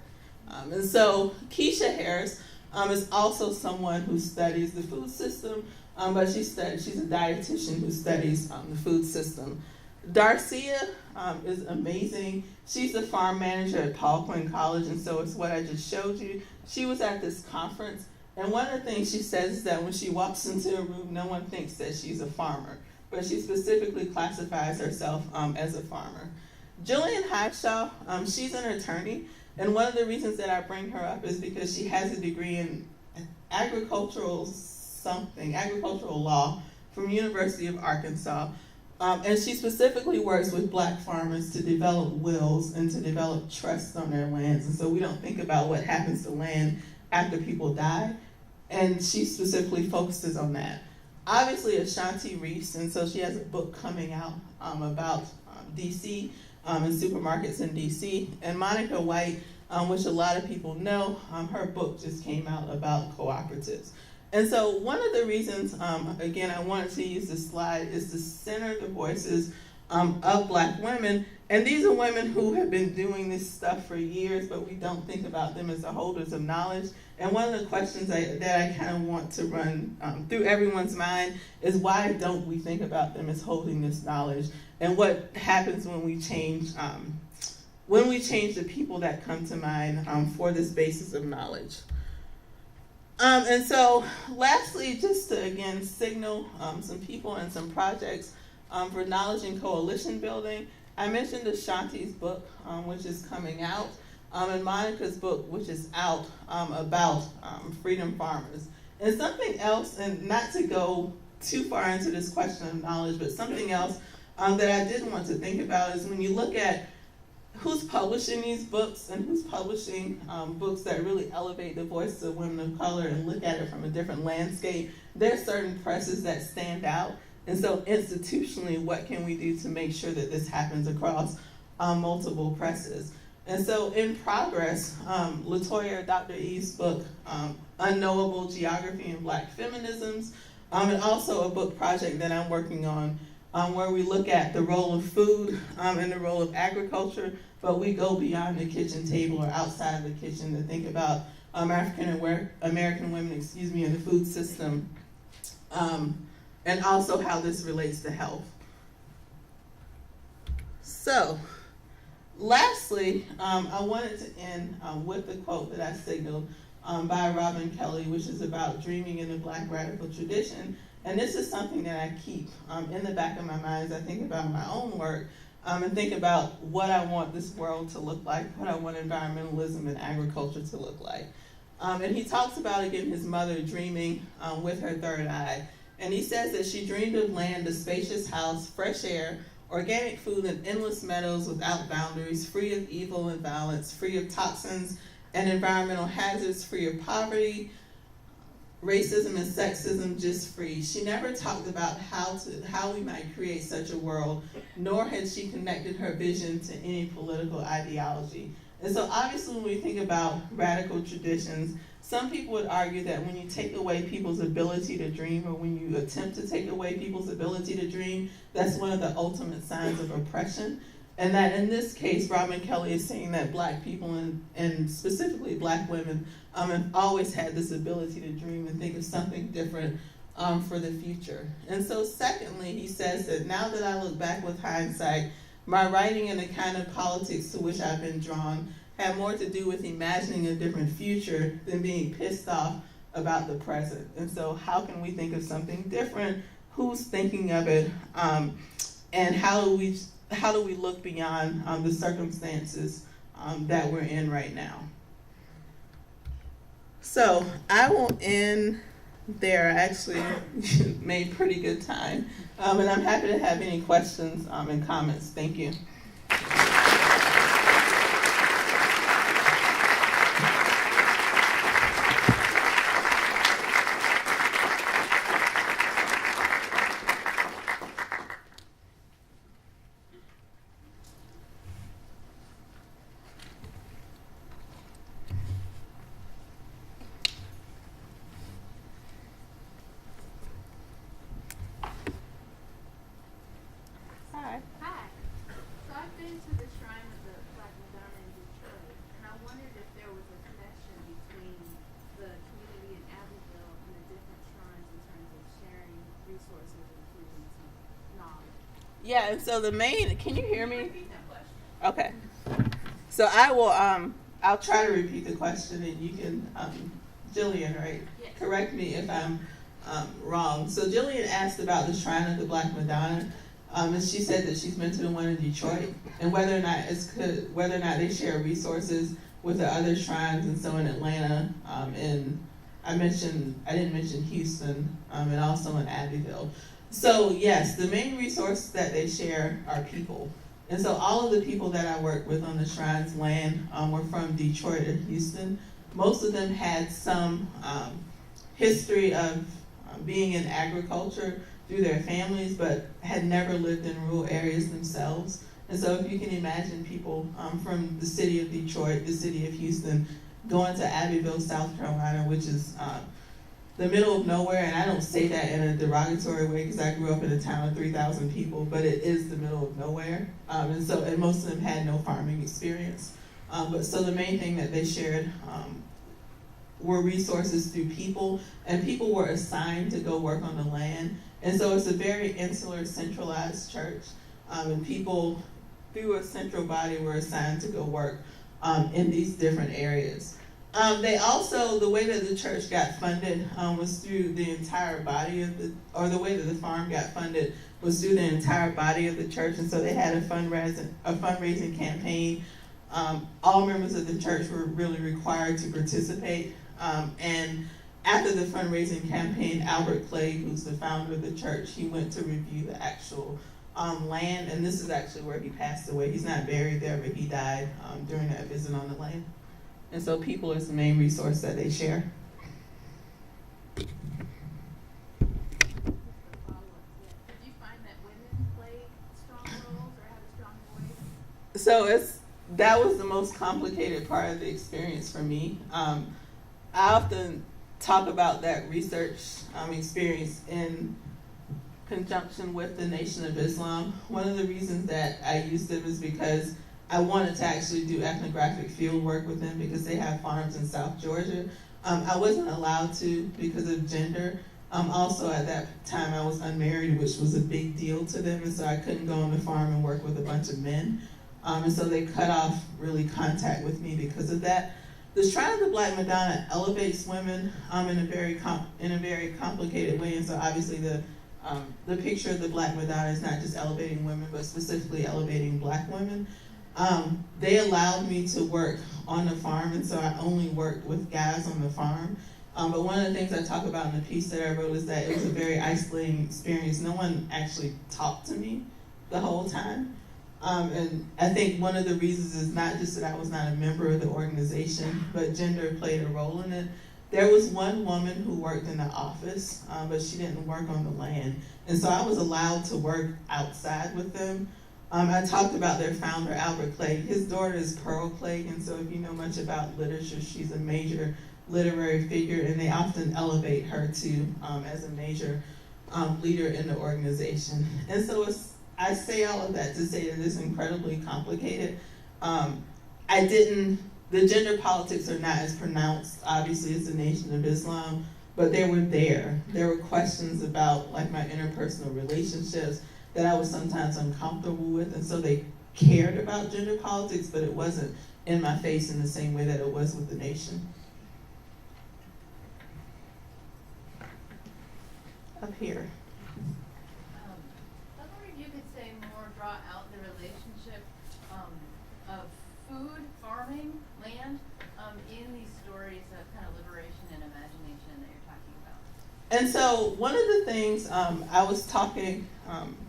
And so Keisha Harris is also someone who studies the food system, but she's a dietitian who studies the food system. Darcia is amazing. She's the farm manager at Paul Quinn College, and so it's what I just showed you. She was at this conference, and one of the things she says is that when she walks into a room, no one thinks that she's a farmer, but she specifically classifies herself as a farmer. Jillian Highshaw, she's an attorney, and one of the reasons that I bring her up is because she has a degree in agricultural law from University of Arkansas. And she specifically works with Black farmers to develop wills and to develop trusts on their lands. And so we don't think about what happens to land after people die. And she specifically focuses on that. Obviously, Ashanti Reese, and so she has a book coming out about DC and supermarkets in DC. And Monica White, which a lot of people know, her book just came out about cooperatives. And so one of the reasons, again, I wanted to use this slide is to center the voices of Black women. And these are women who have been doing this stuff for years, but we don't think about them as the holders of knowledge. And one of the questions that I kind of want to run through everyone's mind is why don't we think about them as holding this knowledge? And what happens when we change the people that come to mind for this basis of knowledge? And so lastly, just to again signal some people and some projects for knowledge and coalition building, I mentioned Ashanti's book, which is coming out, and Monica's book, which is out about freedom farmers. And something else, and not to go too far into this question of knowledge, but something else that I did want to think about is when you look at who's publishing these books and who's publishing books that really elevate the voices of women of color and look at it from a different landscape, there are certain presses that stand out. And so institutionally, what can we do to make sure that this happens across multiple presses? And so in progress, Latoya, Dr. Eve's book, Unknowable Geography and Black Feminisms, and also a book project that I'm working on where we look at the role of food and the role of agriculture, but we go beyond the kitchen table or outside of the kitchen to think about African American women, in the food system, and also how this relates to health. So, lastly, I wanted to end with the quote that I signaled by Robin Kelly, which is about dreaming in the Black radical tradition. And this is something that I keep in the back of my mind as I think about my own work and think about what I want this world to look like, what I want environmentalism and agriculture to look like. And he talks about, again, his mother dreaming with her third eye. And he says that she dreamed of land, a spacious house, fresh air, organic food, and endless meadows without boundaries, free of evil and violence, free of toxins and environmental hazards, free of poverty, racism and sexism, just free. She never talked about how we might create such a world, nor had she connected her vision to any political ideology. And so obviously when we think about radical traditions, some people would argue that when you take away people's ability to dream, or when you attempt to take away people's ability to dream, that's one of the ultimate signs of oppression. And that in this case, Robin Kelly is saying that Black people, and specifically Black women, have always had this ability to dream and think of something different for the future. And so secondly, he says that now that I look back with hindsight, my writing and the kind of politics to which I've been drawn had more to do with imagining a different future than being pissed off about the present. And so how can we think of something different? Who's thinking of it? And how do we look beyond the circumstances that we're in right now? So I will end there. I actually made pretty good time. And I'm happy to have any questions and comments. Thank you. Yeah, and so the main, can you hear me? Okay. So I will, I'll try to repeat the question, and you can, Jillian, right? Yes. Correct me if I'm wrong. So Jillian asked about the Shrine of the Black Madonna, and she said that she's been to the one in Detroit, and whether or not they share resources with the other shrines, and so in Atlanta, and I didn't mention Houston, and also in Abbeville. So yes, the main resource that they share are people. And so all of the people that I work with on the Shrine's land were from Detroit or Houston. Most of them had some history of being in agriculture through their families, but had never lived in rural areas themselves. And so if you can imagine people from the city of Detroit, the city of Houston, going to Abbeville, South Carolina, which is the middle of nowhere, and I don't say that in a derogatory way because I grew up in a town of 3,000 people, but it is the middle of nowhere. And most of them had no farming experience. So the main thing that they shared were resources through people, and people were assigned to go work on the land. And so it's a very insular, centralized church, and people through a central body were assigned to go work in these different areas. The way that the church got funded was through the entire body of the way that the farm got funded was through the entire body of the church, and so they had a fundraising campaign. All members of the church were really required to participate, and after the fundraising campaign, Albert Clay, who's the founder of the church, he went to review the actual land, and this is actually where he passed away. He's not buried there, but he died during that visit on the land. And so people is the main resource that they share. Did you find that women played strong roles or had a strong voice? So that was the most complicated part of the experience for me. I often talk about that research experience in conjunction with the Nation of Islam. One of the reasons that I used them is because I wanted to actually do ethnographic field work with them because they have farms in South Georgia. I wasn't allowed to because of gender. Also at that time I was unmarried, which was a big deal to them, and so I couldn't go on the farm and work with a bunch of men. And so they cut off really contact with me because of that. the Shrine of the Black Madonna elevates women in a very complicated way, and so obviously the picture of the Black Madonna is not just elevating women, but specifically elevating Black women. They allowed me to work on the farm, and so I only worked with guys on the farm. But one of the things I talk about in the piece that I wrote is that it was a very isolating experience. No one actually talked to me the whole time. And I think one of the reasons is not just that I was not a member of the organization, but gender played a role in it. There was one woman who worked in the office, but she didn't work on the land. And so I was allowed to work outside with them. I talked about their founder, Albert Clegg. His daughter is Pearl Clegg, and so if you know much about literature, she's a major literary figure, and they often elevate her too as a major leader in the organization. And so I say all of that to say that it's incredibly complicated. The gender politics are not as pronounced, obviously, as the Nation of Islam, but they were there. There were questions about like my interpersonal relationships that I was sometimes uncomfortable with, and so they cared about gender politics, but it wasn't in my face in the same way that it was with the Nation. Up here. I was wondering if you could say more, draw out the relationship of food, farming, land, in these stories of kind of liberation and imagination that you're talking about. And so one of the things, I was talking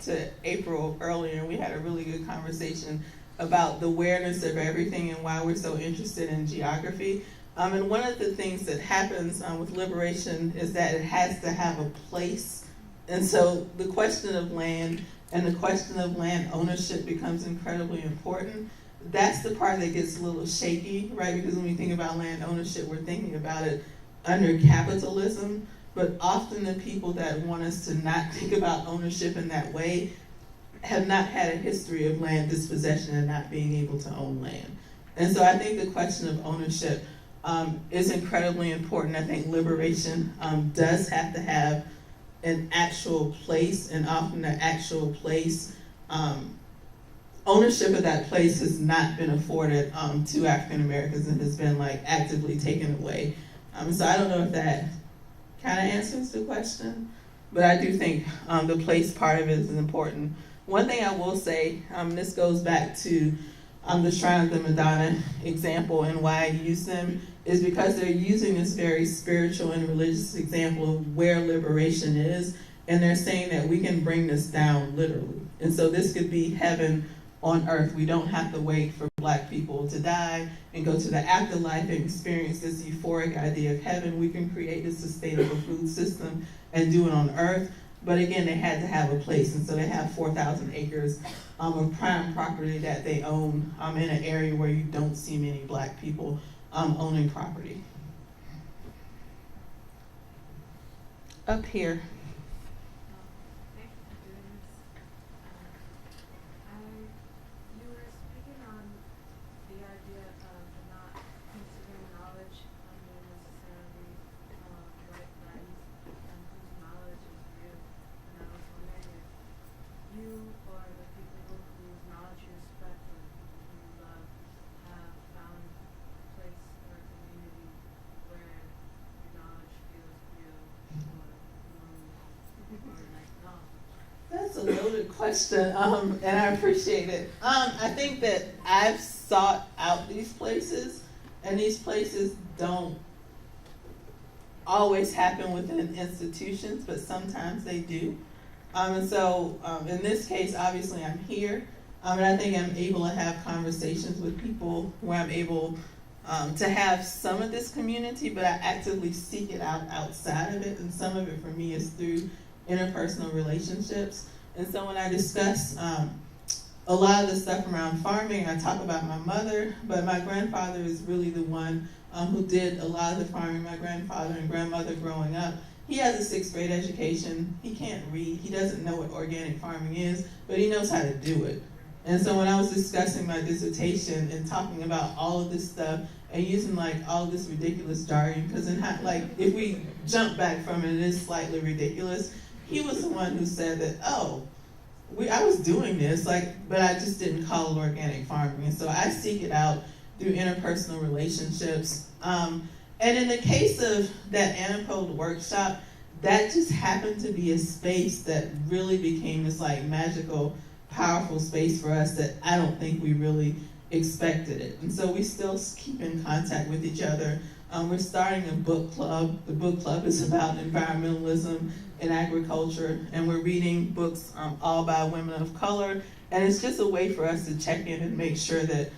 to April earlier, and we had a really good conversation about the awareness of everything and why we're so interested in geography. And one of the things that happens with liberation is that it has to have a place. And so the question of land and the question of land ownership becomes incredibly important. That's the part that gets a little shaky, right? Because when we think about land ownership, we're thinking about it under capitalism. But often the people that want us to not think about ownership in that way have not had a history of land dispossession and not being able to own land. And so I think the question of ownership is incredibly important. I think liberation does have to have an actual place, and often the actual place, ownership of that place has not been afforded to African Americans and has been like actively taken away. So I don't know if that kind of answers the question, but I do think the place part of it is important. One thing I will say, this goes back to the Shrine of the Madonna example and why I use them, is because they're using this very spiritual and religious example of where liberation is, and they're saying that we can bring this down literally. And so this could be heaven on earth. We don't have to wait for Black people to die and go to the afterlife and experience this euphoric idea of heaven. We can create a sustainable food system and do it on earth. But again, they had to have a place, and so they have 4,000 acres of prime property that they own in an area where you don't see many Black people owning property. Up here. You were speaking on the idea of not considering knowledge necessarily right friends and whose knowledge is real. And I was wondering if you or the people whose knowledge you respect or who you love have found a place or a community where your knowledge feels real or like no. That's a loaded question, and I appreciate it. I think that I've sought out these places, and these places don't always happen within institutions, but sometimes they do. And so in this case, obviously I'm here, and I think I'm able to have conversations with people where I'm able to have some of this community, but I actively seek it out outside of it, and some of it for me is through interpersonal relationships. And so when I discuss a lot of the stuff around farming, I talk about my mother, but my grandfather is really the one who did a lot of the farming. My grandfather and grandmother growing up, he has a 6th grade education. He can't read. He doesn't know what organic farming is, but he knows how to do it. And so when I was discussing my dissertation and talking about all of this stuff and using like all this ridiculous jargon, because if we jump back from it, it is slightly ridiculous. He was the one who said that, I was doing this, but I just didn't call it organic farming. And so I seek it out through interpersonal relationships. And in the case of that Anapod workshop, that just happened to be a space that really became this like magical, powerful space for us that I don't think we really expected it. And so we still keep in contact with each other. We're starting a book club. The book club is about environmentalism and agriculture, and we're reading books all by women of color. And it's just a way for us to check in and make sure that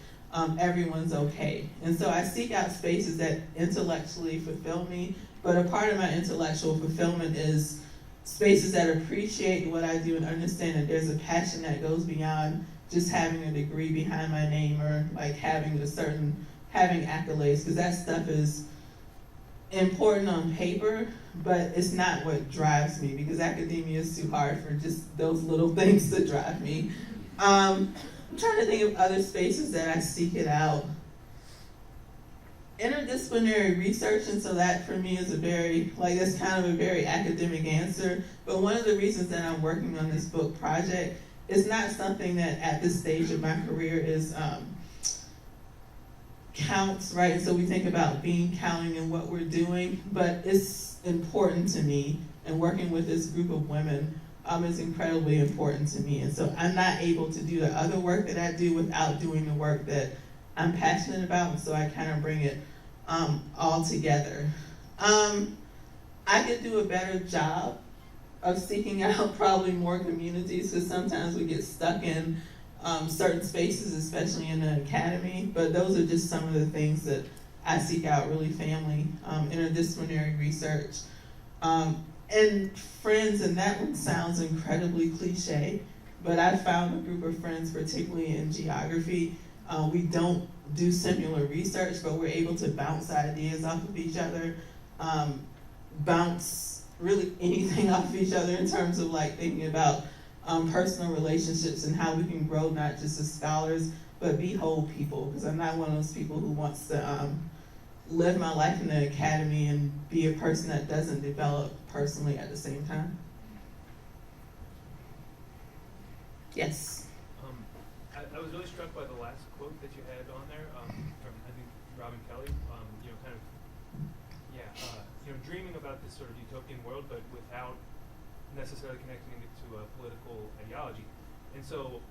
everyone's okay. And so I seek out spaces that intellectually fulfill me, but a part of my intellectual fulfillment is spaces that appreciate what I do and understand that there's a passion that goes beyond just having a degree behind my name or like having accolades, because that stuff is important on paper, but it's not what drives me, because academia is too hard for just those little things to drive me. I'm trying to think of other spaces that I seek it out. Interdisciplinary research, and so that for me is that's kind of a very academic answer, but one of the reasons that I'm working on this book project is not something that at this stage of my career is counts, right? And so we think about being counting in what we're doing, but it's important to me, and working with this group of women is incredibly important to me. And so I'm not able to do the other work that I do without doing the work that I'm passionate about, and so I kind of bring it all together. I could do a better job of seeking out probably more communities, because sometimes we get stuck in certain spaces, especially in the academy, but those are just some of the things that I seek out: really family, interdisciplinary research, and friends. And that one sounds incredibly cliche, but I found a group of friends, particularly in geography. We don't do similar research, but we're able to bounce ideas off of each other, bounce really anything off of each other in terms of like thinking about personal relationships and how we can grow not just as scholars, but be whole people, because I'm not one of those people who wants to live my life in the academy and be a person that doesn't develop personally at the same time. Yes? I was really struck by the last quote that you had on there from, I think, Robin Kelly, dreaming about this sort of utopian world, but without necessarily connecting it to a political ideology. And so,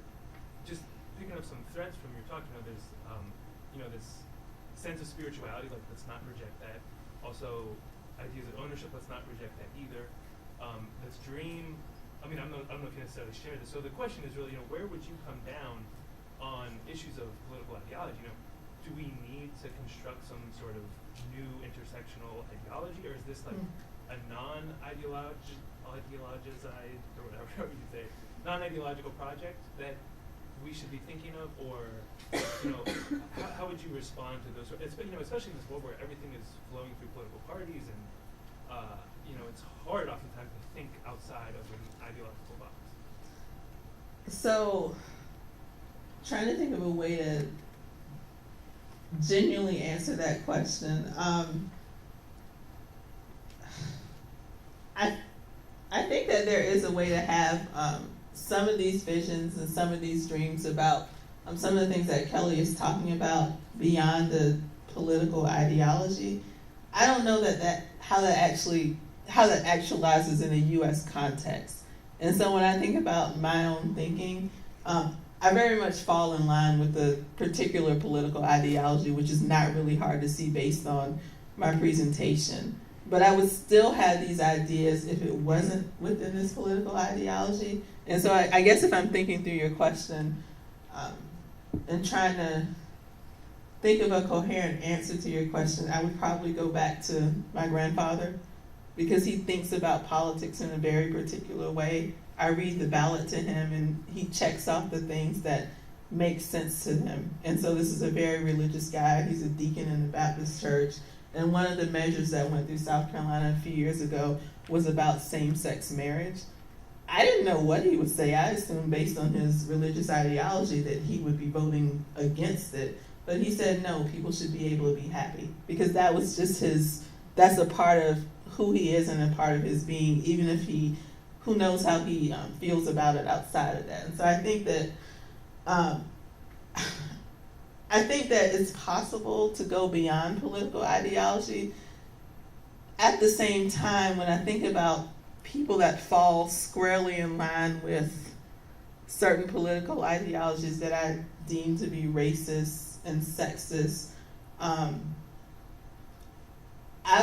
just picking up some threads from your talk, there's, this sense of spirituality, like let's not reject that. Also, ideas of ownership, let's not reject that either. Let's dream. I don't know if you necessarily share this. So the question is really, where would you come down on issues of political ideology? Do we need to construct some sort of new intersectional ideology, or is this like a non-ideologized, or whatever you say, non-ideological project that we should be thinking of, or how would you respond to those? Especially in this world where everything is flowing through political parties, and it's hard oftentimes to think outside of an ideological box. So, trying to think of a way to genuinely answer that question. I think that there is a way to have some of these visions and some of these dreams about some of the things that Kelly is talking about beyond the political ideology. I don't know how that actualizes in a U.S. context. And so when I think about my own thinking, I very much fall in line with the particular political ideology, which is not really hard to see based on my presentation. But I would still have these ideas if it wasn't within this political ideology. And so I guess if I'm thinking through your question and trying to think of a coherent answer to your question, I would probably go back to my grandfather, because he thinks about politics in a very particular way. I read the ballot to him, and he checks off the things that make sense to him. And so this is a very religious guy. He's a deacon in the Baptist church. And one of the measures that went through South Carolina a few years ago was about same-sex marriage. I didn't know what he would say. I assumed based on his religious ideology that he would be voting against it. But he said, no, people should be able to be happy, because that was just that's a part of who he is and a part of his being, even if who knows how he feels about it outside of that. And so I think that I think that it's possible to go beyond political ideology. At the same time, when I think about people that fall squarely in line with certain political ideologies that I deem to be racist and sexist, I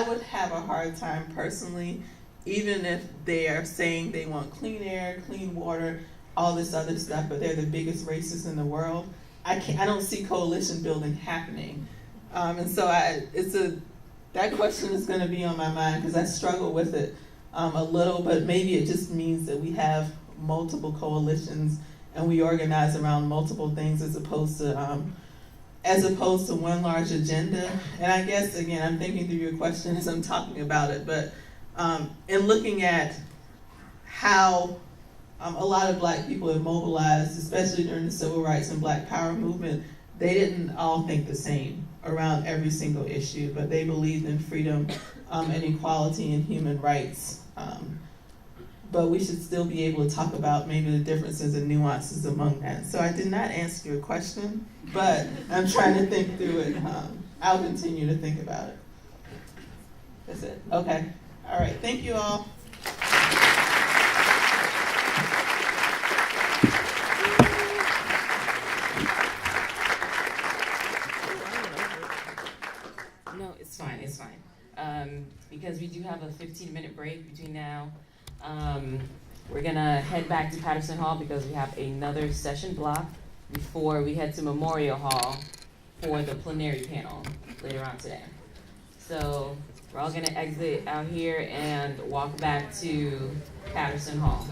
would have a hard time personally, even if they are saying they want clean air, clean water, all this other stuff, but they're the biggest racists in the world. I don't see coalition building happening, and so that question is going to be on my mind because I struggle with it a little. But maybe it just means that we have multiple coalitions and we organize around multiple things as opposed to one large agenda. And I guess again, I'm thinking through your question as I'm talking about it, but in looking at how a lot of Black people have mobilized, especially during the Civil Rights and Black Power movement, they didn't all think the same around every single issue, but they believed in freedom and equality and human rights. But we should still be able to talk about maybe the differences and nuances among that. So I did not answer your question, but I'm trying to think through it. I'll continue to think about it. That's it. Okay. All right. Thank you all. No, it's fine. It's fine. Because we do have a 15-minute break between now. We're gonna head back to Patterson Hall because we have another session block before we head to Memorial Hall for the plenary panel later on today. So we're all gonna exit out here and walk back to Patterson Hall.